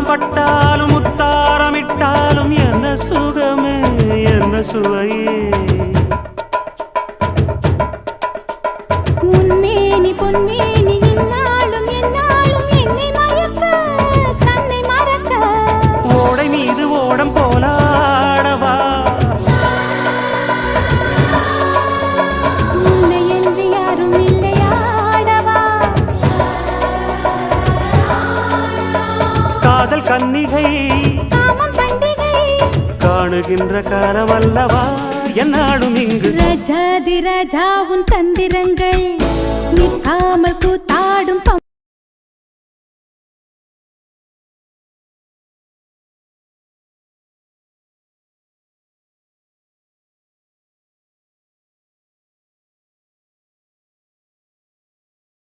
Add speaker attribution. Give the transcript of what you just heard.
Speaker 1: பட்டாலும் முத்தாரமிட்டாலும் என்ன சுகமே என்ன சுவையே
Speaker 2: உன்மேனி பொன்மேனி இன்னாலும் என்னாலும் என்னை மயக்க தன்னை மறக்க
Speaker 1: ஓடை மீது ஓடம் போலாடவா
Speaker 2: உன்னை என்று யாரும் இல்லையாடவா
Speaker 1: காதல் கன்னிகை
Speaker 2: காமம் பண்டிகை
Speaker 1: காணுகின்ற காலமல்லவா என்னாலும் இங்கு
Speaker 2: ராஜாதி ராஜாவும் தந்திரங்கள் நிற்காமல் கூத்து